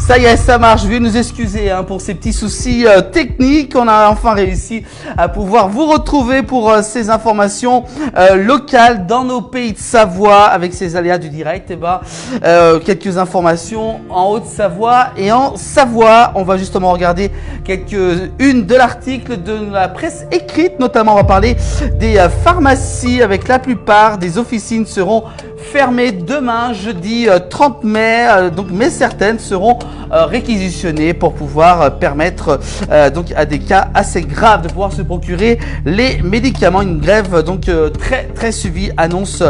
Ça y est, ça marche. Je vais nous excuser pour ces petits soucis techniques. On a enfin réussi à pouvoir vous retrouver pour ces informations locales dans nos pays de Savoie avec ces aléas du direct. Quelques informations en Haute-Savoie et en Savoie. On va justement regarder une de l'article de la presse écrite. Notamment, on va parler des pharmacies avec la plupart des officines seront fermées demain, jeudi 30 mai. Mais certaines seront réquisitionnées pour pouvoir permettre à des cas assez graves de pouvoir se procurer les médicaments. Une grève très suivie annonce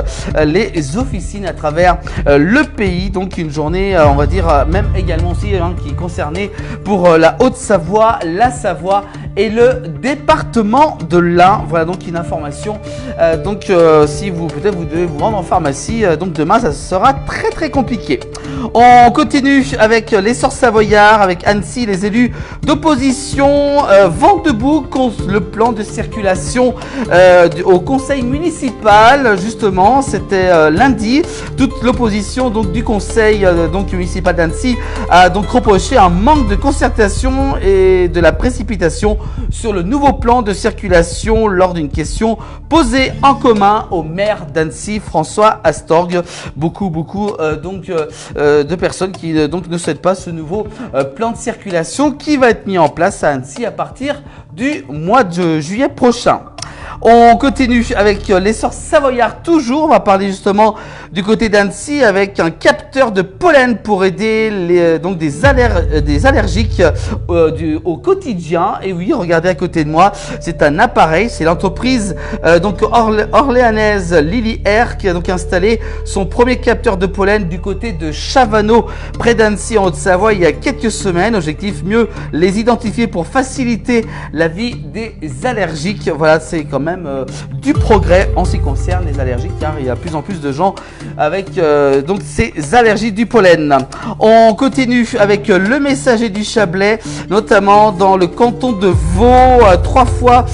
les officines à travers le pays. Donc une journée, on va dire même également aussi qui est concernée pour la Haute-Savoie, la Savoie et le département de l'Ain. Voilà donc une information. Si vous devez vous rendre en pharmacie, donc demain ça sera très compliqué. On continue avec l'essor savoyard, avec Annecy, les élus d'opposition vont debout contre le plan de circulation au conseil municipal. Justement, c'était lundi. Toute l'opposition du conseil municipal d'Annecy a donc reproché un manque de concertation et de la précipitation sur le nouveau plan de circulation lors d'une question posée en commun au maire d'Annecy, François Astorg. Beaucoup de personnes qui ne souhaitent pas ce nouveau plan de circulation qui va être mis en place à Annecy à partir du mois de juillet prochain. On continue avec l'essor savoyard toujours. On va parler justement du côté d'Annecy avec un capteur de pollen pour aider des allergiques au quotidien. Et oui, regardez à côté de moi, c'est un appareil. C'est l'entreprise orléanaise Lily Air qui a donc installé son premier capteur de pollen du côté de Chavanot, près d'Annecy en Haute-Savoie il y a quelques semaines. Objectif, mieux les identifier pour faciliter la vie des allergiques. Voilà, c'est quand même du progrès en ce qui concerne les allergies, car il y a de plus en plus de gens avec ces allergies du pollen. On continue avec le messager du Chablais, notamment dans le canton de Vaud, 3 fois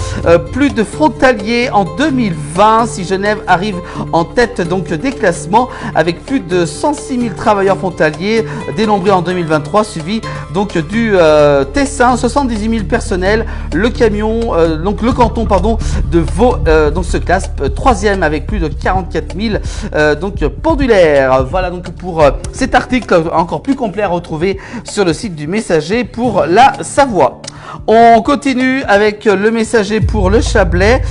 plus de frontaliers en 2020. Si Genève arrive en tête des classements avec plus de 106 000 travailleurs frontaliers dénombrés en 2023, suivi du Tessin, 78 000 personnels. Le canton de Vaud se classe 3e avec plus de 44 000 pendulaires. Voilà donc pour cet article encore plus complet à retrouver sur le site du Messager pour la Savoie. On continue avec le Messager pour le Chablais,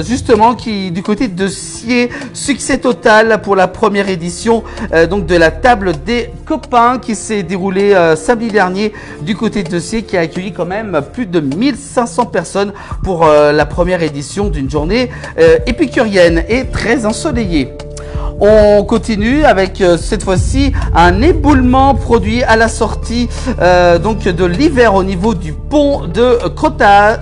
justement qui du côté de Sciez, succès total pour la première édition de la table des copains qui s'est déroulée samedi dernier du côté de Sciez, qui a accueilli quand même plus de 1500 personnes pour la première édition d'une journée épicurienne et très ensoleillée. On continue avec cette fois-ci un éboulement produit à la sortie de l'hiver au niveau du pont de Crottat,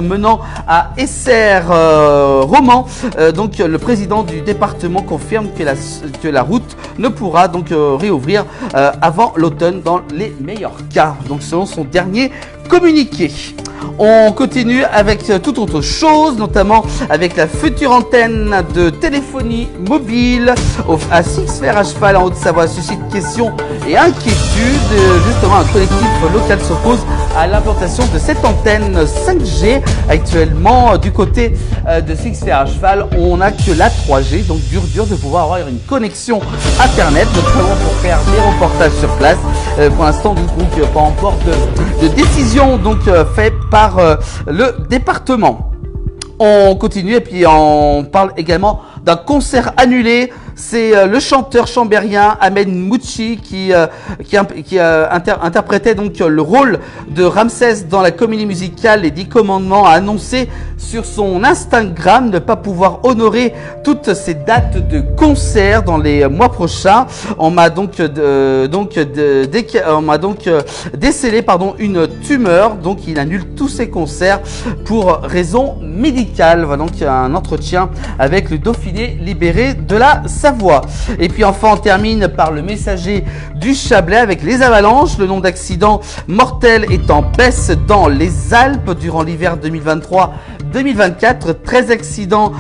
menant à Essert-Romans. Le président du département confirme que la route ne pourra réouvrir avant l'automne dans les meilleurs cas, selon son dernier communiqué. On continue avec toute autre chose, notamment avec la future antenne de téléphonie mobile à Six-Fers à cheval en Haute-Savoie suscite questions et inquiétudes. Justement, un collectif local s'oppose à l'implantation de cette antenne 5G. Actuellement, du côté de Six-Fers à cheval, on n'a que la 3G, donc dur de pouvoir avoir une connexion Internet, notamment pour faire des reportages sur place. Pour l'instant, pas encore de décision faite par le département. On continue et puis on parle également d'un concert annulé. C'est le chanteur chambérien Ahmed Mouchi qui interprétait le rôle de Ramsès dans la comédie musicale Les 10 Commandements, a annoncé sur son Instagram ne pas pouvoir honorer toutes ces dates de concert dans les mois prochains. On m'a décelé une tumeur, il annule tous ses concerts pour raison médicale. Voilà donc un entretien avec le Dauphiné robinet libéré de la Savoie. Et puis enfin, on termine par le messager du Chablais avec les avalanches. Le nombre d'accidents mortels est en baisse dans les Alpes durant l'hiver 2023-2024. 13 accidents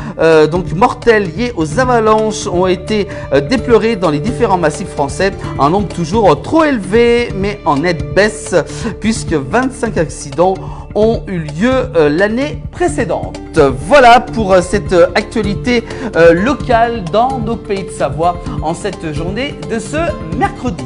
donc mortels liés aux avalanches ont été déplorés dans les différents massifs français. Un nombre toujours trop élevé, mais en nette baisse, puisque 25 accidents ont eu lieu l'année précédente. Voilà pour cette actualité locale dans nos pays de Savoie en cette journée de ce mercredi.